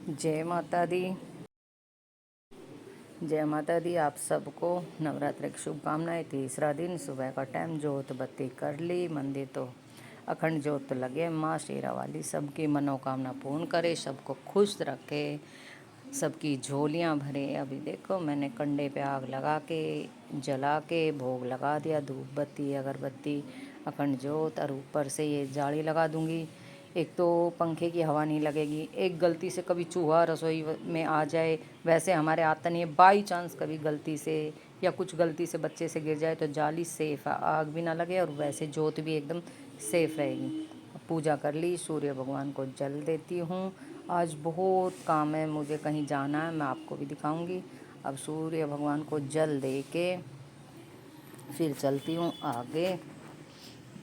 जय माता दी। जय माता दी। आप सबको नवरात्रि की शुभकामनाएं। तीसरा दिन, सुबह का टाइम, जोत बत्ती कर ली। मंदिर तो अखंड जोत तो लगे। माँ शेरा वाली सबकी मनोकामना पूर्ण करे, सबको खुश रखे, सबकी झोलियाँ भरे। अभी देखो मैंने कंडे पे आग लगा के जला के भोग लगा दिया, धूप बत्ती अगरबत्ती अखंड जोत, और ऊपर से ये जाली लगा दूंगी। एक तो पंखे की हवा नहीं लगेगी, एक गलती से कभी चूहा रसोई में आ जाए, वैसे हमारे आता नहीं है, बाई चांस कभी गलती से या कुछ गलती से बच्चे से गिर जाए तो जाली सेफ़ है, आग भी ना लगे और वैसे जोत भी एकदम सेफ़ रहेगी। पूजा कर ली, सूर्य भगवान को जल देती हूँ। आज बहुत काम है, मुझे कहीं जाना है, मैं आपको भी दिखाऊंगी। अब सूर्य भगवान को जल दे के फिर चलती हूँ आगे।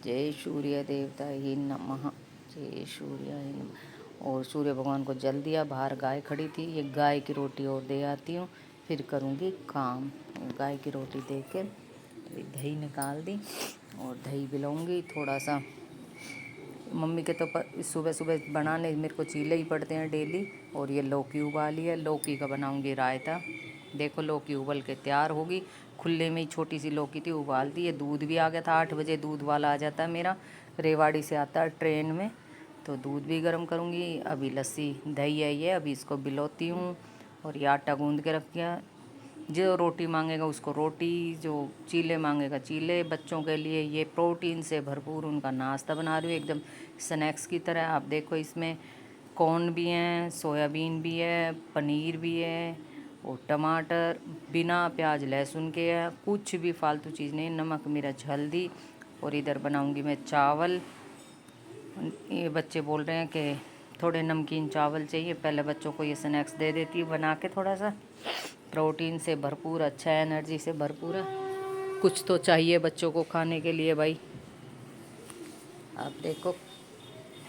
जय सूर्य देवता ही नमः, जय सूर्य ही नमः। और सूर्य भगवान को जल दिया। बाहर गाय खड़ी थी, ये गाय की रोटी और दे आती हूँ, फिर करूँगी काम। गाय की रोटी दे के दही निकाल दी और दही पिलाऊँगी थोड़ा सा। मम्मी के तो सुबह सुबह बनाने मेरे को चीले ही पड़ते हैं डेली। और ये लौकी उबाली है, लौकी का बनाऊँगी रायता। देखो लौकी उबल के तैयार होगी। खुले में ही छोटी सी लौकी थी, उबाल दी है। दूध भी आ गया था, 8 बजे दूध वाला आ जाता है मेरा, रेवाड़ी से आता है ट्रेन में, तो दूध भी गर्म करूँगी। अभी लस्सी दही है ये, अभी इसको बिलोती हूँ। और ये आटा गूँध के रख दिया। जो रोटी मांगेगा उसको रोटी, जो चीले मांगेगा चीले। बच्चों के लिए ये प्रोटीन से भरपूर उनका नाश्ता बना रही हूँ, एकदम स्नैक्स की तरह। आप देखो इसमें कॉर्न भी हैं, सोयाबीन भी है, पनीर भी है और टमाटर बिना प्याज लहसुन के है, कुछ भी फालतू चीज़ नहीं। नमक मिर्च हल्दी। और इधर बनाऊंगी मैं चावल। ये बच्चे बोल रहे हैं कि थोड़े नमकीन चावल चाहिए, पहले बच्चों को ये स्नैक्स दे देती हूँ बना के। थोड़ा सा प्रोटीन से भरपूर, अच्छा एनर्जी से भरपूर है। कुछ तो चाहिए बच्चों को खाने के लिए भाई। आप देखो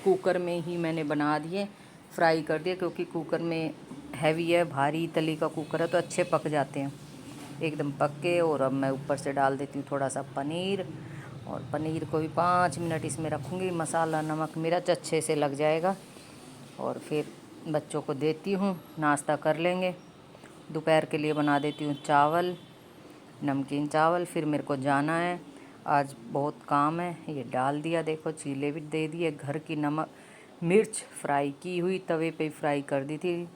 कुकर में ही मैंने बना दिए, फ्राई कर दिए, क्योंकि कुकर में हैवी है, भारी तली का कुकर है तो अच्छे पक जाते हैं, एकदम पक्के। और अब मैं ऊपर से डाल देती हूँ थोड़ा सा पनीर। और पनीर को भी 5 मिनट इसमें रखूँगी, मसाला नमक मिर्च अच्छे से लग जाएगा। और फिर बच्चों को देती हूँ, नाश्ता कर लेंगे। दोपहर के लिए बना देती हूँ चावल, नमकीन चावल। फिर मेरे को जाना है, आज बहुत काम है। ये डाल दिया, देखो चीले भी दे दिए। घर की नमक मिर्च फ्राई की हुई, तवे पे फ्राई कर दी थी,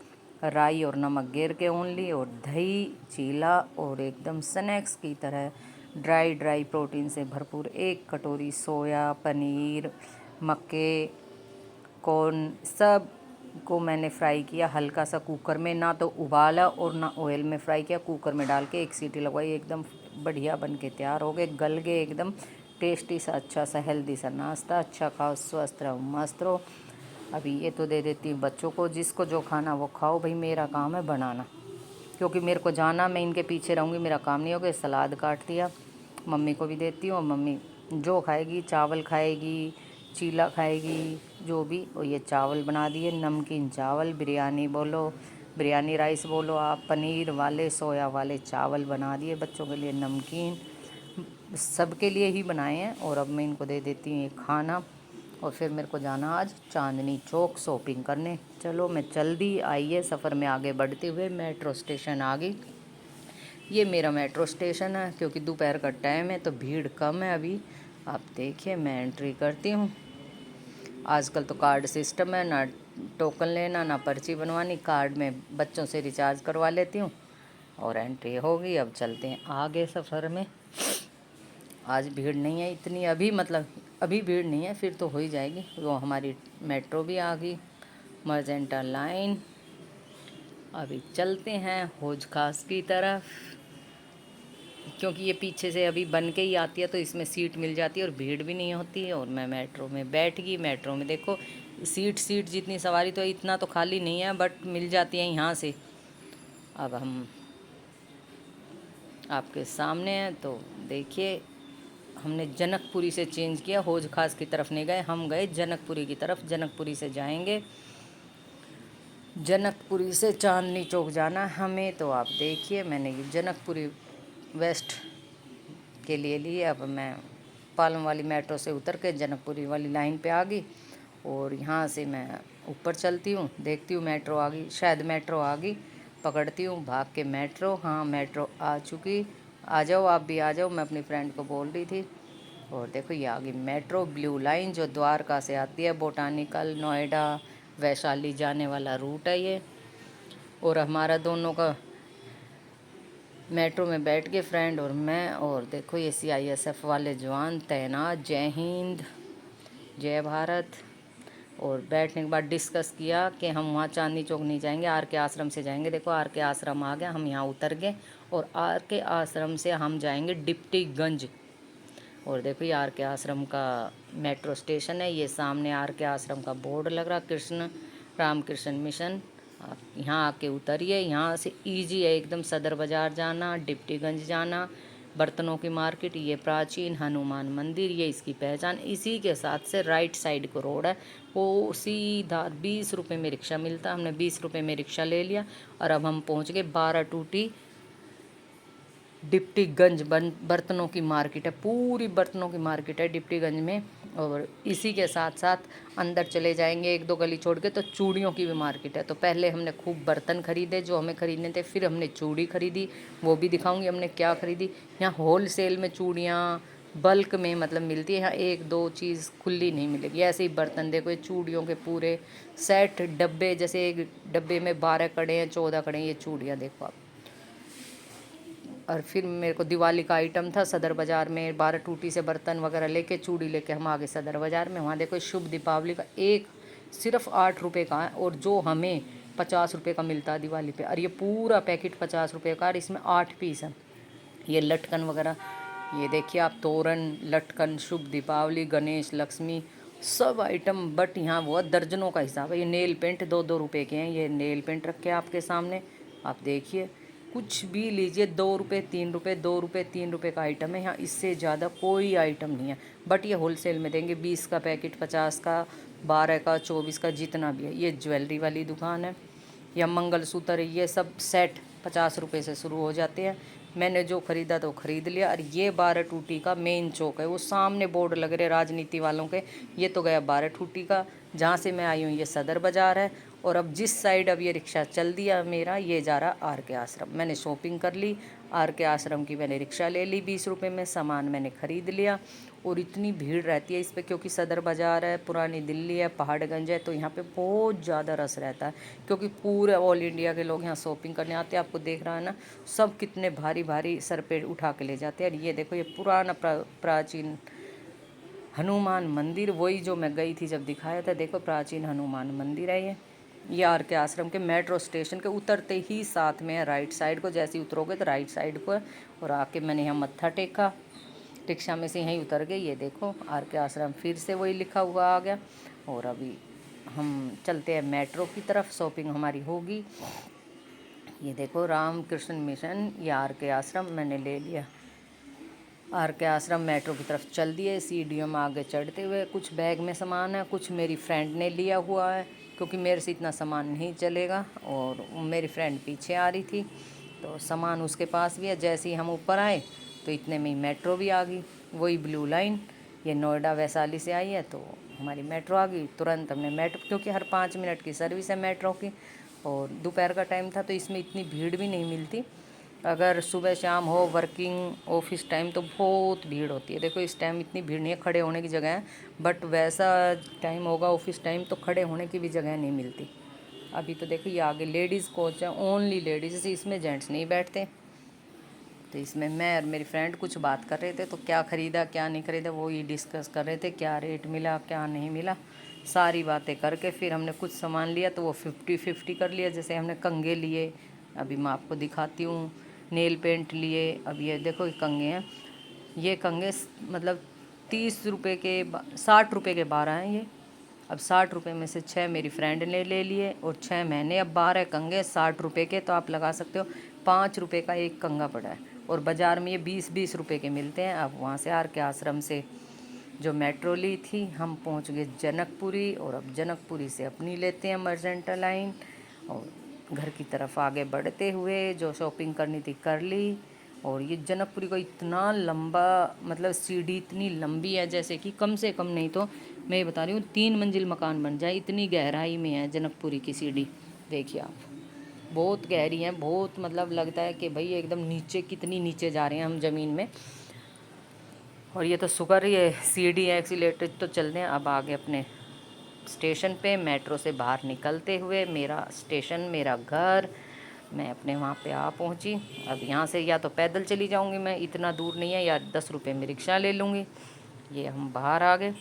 राई और नमक गेर के ओनली। और दही चीला और एकदम स्नैक्स की तरह ड्राई ड्राई प्रोटीन से भरपूर। 1 कटोरी सोया पनीर मक्के कॉर्न सब को मैंने फ्राई किया हल्का सा कुकर में, ना तो उबाला और ना ऑयल में फ्राई किया। कुकर में डाल के 1 सीटी लगवाई, एकदम बढ़िया बन के तैयार हो गए, गल गए एकदम टेस्टी सा, अच्छा सा हेल्दी सा नाश्ता। अच्छा खाओ, स्वस्थ रहो, मस्त रहो। अभी ये तो दे देती हूँ बच्चों को, जिसको जो खाना वो खाओ भाई, मेरा काम है बनाना, क्योंकि मेरे को जाना, मैं इनके पीछे रहूँगी, मेरा काम नहीं होगा। सलाद काट दिया, मम्मी को भी देती हूँ। मम्मी जो खाएगी, चावल खाएगी, चीला खाएगी, जो भी। और ये चावल बना दिए, नमकीन चावल, बिरयानी बोलो, बिरयानी राइस बोलो आप, पनीर वाले सोया वाले चावल बना दिए बच्चों के लिए, नमकीन सबके लिए ही बनाए हैं। और अब मैं इनको दे देती हूँ ये खाना। और फिर मेरे को जाना आज चांदनी चौक शॉपिंग करने। चलो मैं जल्दी आइए, सफ़र में आगे बढ़ते हुए मेट्रो स्टेशन आ गई। ये मेरा मेट्रो स्टेशन है, क्योंकि दोपहर का टाइम है तो भीड़ कम है अभी। आप देखिए मैं एंट्री करती हूँ। आजकल तो कार्ड सिस्टम है, ना टोकन लेना ना पर्ची बनवानी, कार्ड में बच्चों से रिचार्ज करवा लेती हूँ और एंट्री होगी। अब चलते हैं आगे सफ़र में। आज भीड़ नहीं है इतनी अभी, मतलब अभी भीड़ नहीं है, फिर तो हो ही जाएगी। वो हमारी मेट्रो भी आ गई, मजेंटा लाइन। अभी चलते हैं हौज खास की तरफ, क्योंकि ये पीछे से अभी बन के ही आती है तो इसमें सीट मिल जाती है और भीड़ भी नहीं होती है। और मैं मेट्रो में बैठ गई। मेट्रो में देखो सीट जितनी सवारी तो इतना तो खाली नहीं है, बट मिल जाती है यहाँ से। अब हम आपके सामने हैं तो देखिए, हमने जनकपुरी से चेंज किया, हौज खास की तरफ नहीं गए, हम गए जनकपुरी की तरफ। जनकपुरी से जाएंगे, जनकपुरी से चांदनी चौक जाना हमें। तो आप देखिए मैंने ये जनकपुरी वेस्ट के लिए लिए। अब मैं पालम वाली मेट्रो से उतर के जनकपुरी वाली लाइन पे आ गई और यहाँ से मैं ऊपर चलती हूँ, देखती हूँ मेट्रो आ गई, शायद मेट्रो आ गई, पकड़ती हूँ भाग के मेट्रो। हाँ मेट्रो आ चुकी, आ जाओ आप भी आ जाओ, मैं अपनी फ्रेंड को बोल रही थी। और देखो ये आ गई मेट्रो ब्लू लाइन, जो द्वारका से आती है, बोटानिकल नोएडा वैशाली जाने वाला रूट है ये। और हमारा दोनों का मेट्रो में बैठ के फ्रेंड और मैं, और देखो ये CISF वाले जवान तैनात। जय हिंद, जय भारत। और बैठने के बाद डिस्कस किया कि हम वहाँ चांदनी चौक नहीं जाएंगे, आर के आश्रम से जाएंगे। देखो आर के आश्रम आ गया, हम यहाँ उतर गए और आर के आश्रम से हम जाएंगे डिप्टीगंज। और देखो ये आर के आश्रम का मेट्रो स्टेशन है, ये सामने आर के आश्रम का बोर्ड लग रहा, कृष्ण रामकृष्ण मिशन। आप यहाँ आके उतरिए, यहाँ से इजी है एकदम, सदर बाज़ार जाना, डिप्टीगंज जाना, बर्तनों की मार्केट, ये प्राचीन हनुमान मंदिर, ये इसकी पहचान। इसी के साथ से राइट साइड को रोड है, वो सीधा 20 रुपये में रिक्शा मिलता, हमने 20 रुपये में रिक्शा ले लिया। और अब हम पहुँच गए 12 टूटी डिप्टीगंज। बर्तनों की मार्केट है, पूरी बर्तनों की मार्केट है डिप्टीगंज में। और इसी के साथ साथ अंदर चले जाएंगे 1-2 गली छोड़ के तो चूड़ियों की भी मार्केट है। तो पहले हमने खूब बर्तन खरीदे जो हमें ख़रीदने थे, फिर हमने चूड़ी खरीदी, वो भी दिखाऊंगी हमने क्या खरीदी। यहाँ होल सेल में चूड़ियाँ बल्क में मतलब मिलती है, यहाँ 1-2 चीज़ खुली नहीं मिलेगी। ऐसे ही बर्तन देखो, ये चूड़ियों के पूरे सेट डब्बे, जैसे एक डब्बे में 12 कड़े हैं, 14 कड़े हैं, ये चूड़ियाँ देखो आप। और फिर मेरे को दिवाली का आइटम था सदर बाज़ार में, 12 टूटी से बर्तन वगैरह लेके, चूड़ी लेके हम आ गए सदर बाज़ार में। वहाँ देखो शुभ दीपावली का एक सिर्फ 8 रुपये का है, और जो हमें 50 रुपये का मिलता है दिवाली पे। और ये पूरा पैकेट 50 रुपये का, और इसमें 8 पीस है। ये लटकन वगैरह, ये देखिए आप, तोरण लटकन, शुभ दीपावली, गणेश लक्ष्मी, सब आइटम। बट यहाँ वो दर्जनों का हिसाब है। ये नेल पेंट 2-2 रुपये के हैं, ये नेल पेंट रखे हैं आपके सामने, आप देखिए। कुछ भी लीजिए 2 रुपये 3 रुपये, 2 रुपये 3 रुपये का आइटम है यहाँ, इससे ज़्यादा कोई आइटम नहीं है। बट ये होलसेल में देंगे, 20 का पैकेट, 50 का, 12 का, 24 का, जितना भी है। ये ज्वेलरी वाली दुकान है, या मंगलसूत्र, ये सब सेट 50 रुपये से शुरू हो जाते हैं। मैंने जो ख़रीदा तो ख़रीद लिया। और ये 12 टूटी का मेन चौक है, वो सामने बोर्ड लग रहे राजनीति वालों के, ये तो गया 12 टूटी का। जहाँ से मैं आई हूँ ये सदर बाज़ार है। और अब जिस साइड अब ये रिक्शा चल दिया मेरा, ये जा रहा आर के आश्रम। मैंने शॉपिंग कर ली, आर के आश्रम की मैंने रिक्शा ले ली 20 रुपये में, सामान मैंने ख़रीद लिया। और इतनी भीड़ रहती है इस पर, क्योंकि सदर बाज़ार है, पुरानी दिल्ली है, पहाड़गंज है, तो यहाँ पे बहुत ज़्यादा रस रहता है। क्योंकि पूरे ऑल इंडिया के लोग यहाँ शॉपिंग करने आते हैं। आपको देख रहा है ना, सब कितने भारी भारी सर पे उठा के ले जाते हैं। और ये देखो, ये पुराना प्राचीन हनुमान मंदिर, वही जो मैं गई थी जब दिखाया था। देखो प्राचीन हनुमान मंदिर है ये आर के आश्रम के मेट्रो स्टेशन के उतरते ही साथ में है, राइट साइड को। जैसे ही उतरोगे तो राइट साइड को है। और आके मैंने यहाँ मत्था टेका, रिक्शा में से यहीं उतर गए। ये देखो आर के आश्रम फिर से वही लिखा हुआ आ गया। और अभी हम चलते हैं मेट्रो की तरफ, शॉपिंग हमारी होगी। ये देखो रामकृष्ण मिशन, ये आर के आश्रम मैंने ले लिया। आर के आश्रम मेट्रो की तरफ चल दिए, सीढ़ियों में आगे चढ़ते हुए। कुछ बैग में सामान है, कुछ मेरी फ्रेंड ने लिया हुआ है, क्योंकि मेरे से इतना सामान नहीं चलेगा। और मेरी फ्रेंड पीछे आ रही थी, तो सामान उसके पास भी है। जैसे ही हम ऊपर आए तो इतने में ही मेट्रो भी आ गई, वही ब्लू लाइन। ये नोएडा वैशाली से आई है, तो हमारी मेट्रो आ गई। तुरंत हमने मेट्रो, क्योंकि हर 5 मिनट की सर्विस है मेट्रो की। और दोपहर का टाइम था, तो इसमें इतनी भीड़ भी नहीं मिलती। अगर सुबह शाम हो, वर्किंग ऑफिस टाइम, तो बहुत भीड़ होती है। देखो इस टाइम इतनी भीड़ नहीं है, खड़े होने की जगह है। बट वैसा टाइम होगा ऑफिस टाइम, तो खड़े होने की भी जगह नहीं मिलती। अभी तो देखो ये आगे लेडीज़ कोच है, ओनली लेडीज़, इसमें जेंट्स नहीं बैठते। तो इसमें मैं और मेरी फ्रेंड कुछ बात कर रहे थे, तो क्या ख़रीदा क्या नहीं ख़रीदा वो ये डिस्कस कर रहे थे, क्या रेट मिला क्या नहीं मिला, सारी बातें करके फिर हमने कुछ सामान लिया। तो वो 50-50 कर लिया। जैसे हमने कंघे लिए, अभी मैं आपको दिखाती हूँ। नेल पेंट लिए, अब ये देखो ये कंघे हैं। ये कंघे मतलब 30 रुपये के 60 रुपये के 12 हैं ये। अब 60 रुपये में से 6 मेरी फ्रेंड ने ले लिए और 6 मैंने। अब 12 कंघे 60 रुपये के, तो आप लगा सकते हो 5 रुपये का एक कंघा पड़ा है। और बाज़ार में ये 20-20 रुपये के मिलते हैं। अब वहाँ से आर के आश्रम से जो मेट्रो ली थी, हम पहुँच गए जनकपुरी। और अब जनकपुरी से अपनी लेते हैं मर्जेंटा लाइन, और घर की तरफ आगे बढ़ते हुए जो शॉपिंग करनी थी कर ली। और ये जनकपुरी को इतना लंबा, मतलब सीढ़ी इतनी लंबी है, जैसे कि कम से कम नहीं तो मैं ये बता रही हूँ 3 मंजिल मकान बन जाए, इतनी गहराई में है जनकपुरी की सीढ़ी। देखिए आप, बहुत गहरी है, बहुत मतलब लगता है कि भाई एकदम नीचे, कितनी नीचे जा रहे हैं हम ज़मीन में। और ये तो शुक्र ये सीढ़ी है, एक्सीलेटर तो चलते हैं। अब आगे अपने स्टेशन पे मेट्रो से बाहर निकलते हुए मेरा स्टेशन, मेरा घर, मैं अपने वहाँ पे आ पहुँची। अब यहाँ से या तो पैदल चली जाऊँगी मैं, इतना दूर नहीं है, या 10 रुपये में रिक्शा ले लूँगी। ये हम बाहर आ गए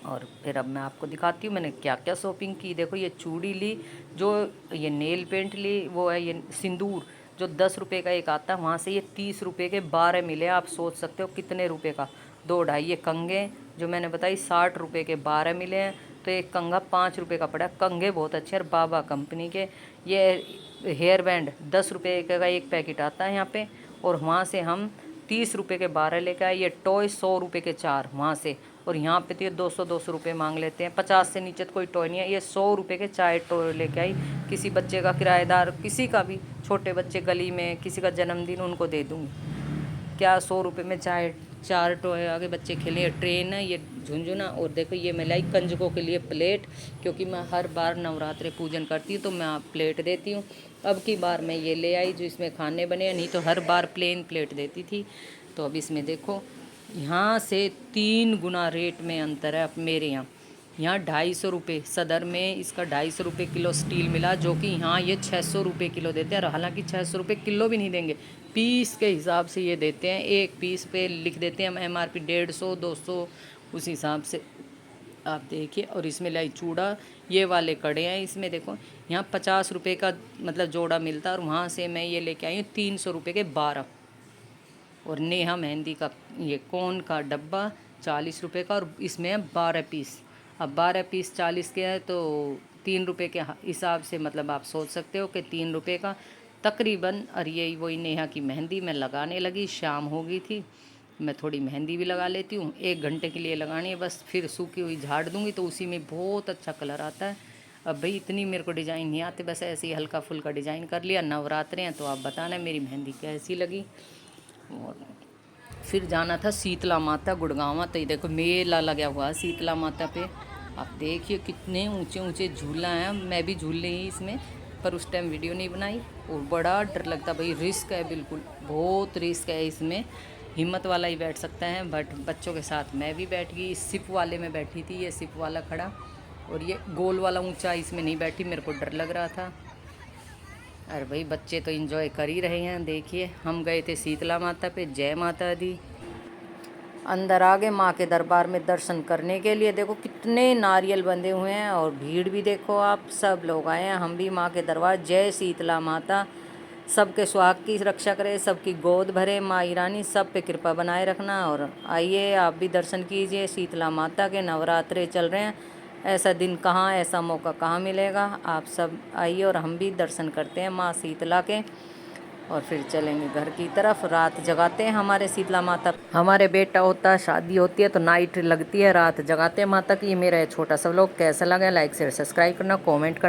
और फिर अब मैं आपको दिखाती हूँ मैंने क्या क्या शॉपिंग की। देखो ये चूड़ी ली, जो ये नेल पेंट ली, वो है ये सिंदूर जो 10 रुपये का एक आता है, वहाँ से ये 30 रुपये के 12 मिले। आप सोच सकते हो कितने रुपए का, 2 ढाई। ये कंगे जो मैंने बताई 60 रुपये के 12 मिले हैं, तो एक कंगा 5 रुपये का पड़ा। कंगे बहुत अच्छे और बाबा कंपनी के। ये हेयर बैंड 10 रुपये का एक पैकेट आता है यहाँ पे, और वहाँ से हम 30 रुपये के 12 लेकर आए। ये टॉय 100 रुपये के 4 वहाँ से, और यहाँ पे तो ये 200 रुपये मांग लेते हैं। 50 से नीचे तो कोई टॉय नहीं है। ये 100 रुपये के 4 टॉय लेके आई, किसी बच्चे का किराएदार, किसी का भी, छोटे बच्चे गली में किसी का जन्मदिन, उनको दे दूँगी। क्या 100 रुपये में 4 टॉय आगे बच्चे खेलें। ये ट्रेन है, ये झुंझुना। और देखो ये मैं लाई कंजकों के लिए प्लेट, क्योंकि मैं हर बार नवरात्रे पूजन करती हूँ तो मैं प्लेट देती हूँ। अब की बार मैं ये ले आई जो इसमें खाने बने, नहीं तो हर बार प्लेन प्लेट देती थी। तो अब इसमें देखो यहाँ से 3 गुना रेट में अंतर है। अब मेरे यहाँ 250 रुपये, सदर में इसका 250 रुपये किलो स्टील मिला, जो कि यहाँ ये 600 रुपये किलो देते हैं। और हालांकि 600 रुपये किलो भी नहीं देंगे, पीस के हिसाब से ये देते हैं। एक पीस पे लिख देते हैं हम MRP 150 200, उस हिसाब से आप देखिए। और इसमें लाई चूड़ा, ये वाले कड़े हैं। इसमें देखो यहाँ 50 रुपये का मतलब जोड़ा मिलता है, और वहाँ से मैं ये लेके आई हूँ 300 रुपये के 12। और नेहा मेहंदी का ये कोन का डब्बा 40 रुपये का, और इसमें है 12 पीस। अब 12 पीस 40 के है तो 3 रुपये के हिसाब से मतलब आप सोच सकते हो कि 3 रुपये का तकरीबन। और यही वही नेहा की मेहंदी मैं लगाने लगी, शाम हो गई थी। मैं थोड़ी मेहंदी भी लगा लेती हूँ, 1 घंटे के लिए लगानी है बस, फिर सूखी हुई झाड़ दूँगी तो उसी में बहुत अच्छा कलर आता है। अब भाई इतनी मेरे को डिज़ाइन नहीं आते, बस ऐसे ही हल्का फुल्का डिज़ाइन कर लिया। नवरात्रे हैं तो आप बताना मेरी मेहंदी कैसी लगी। और फिर जाना था शीतला माता गुड़गांव। तो ये देखो मेला लगा हुआ है शीतला माता पे। आप देखिए कितने ऊंचे ऊंचे झूला हैं। मैं भी झूल रही इसमें, पर उस टाइम वीडियो नहीं बनाई। और बड़ा डर लगता भाई, रिस्क है, बिल्कुल बहुत रिस्क है इसमें। हिम्मत वाला ही बैठ सकता है, बट बच्चों के साथ मैं भी बैठ गई। सिप वाले में बैठी थी, ये सिप वाला खड़ा, और ये गोल वाला ऊंचा इसमें नहीं बैठी, मेरे को डर लग रहा था। अरे भाई बच्चे तो एंजॉय कर ही रहे हैं। देखिए हम गए थे शीतला माता पे, जय माता दी। अंदर आ गए माँ के दरबार में दर्शन करने के लिए। देखो कितने नारियल बंधे हुए हैं, और भीड़ भी देखो आप, सब लोग आए हैं। हम भी माँ के दरबार। जय शीतला माता, सबके सुहाग की रक्षा करे, सबकी गोद भरे माँ रानी, सब पे कृपा बनाए रखना। और आइए आप भी दर्शन कीजिए शीतला माता के। नवरात्रे चल रहे हैं, ऐसा दिन कहाँ, ऐसा मौका कहाँ मिलेगा। आप सब आइए और हम भी दर्शन करते हैं माँ शीतला के, और फिर चलेंगे घर की तरफ। रात जगाते हैं हमारे शीतला माता। हमारे बेटा होता है, शादी होती है तो नाइट लगती है, रात जगाते हैं माता की। ये मेरा छोटा सा व्लॉग कैसा लगा, लाइक शेयर सब्सक्राइब करना, कमेंट करना।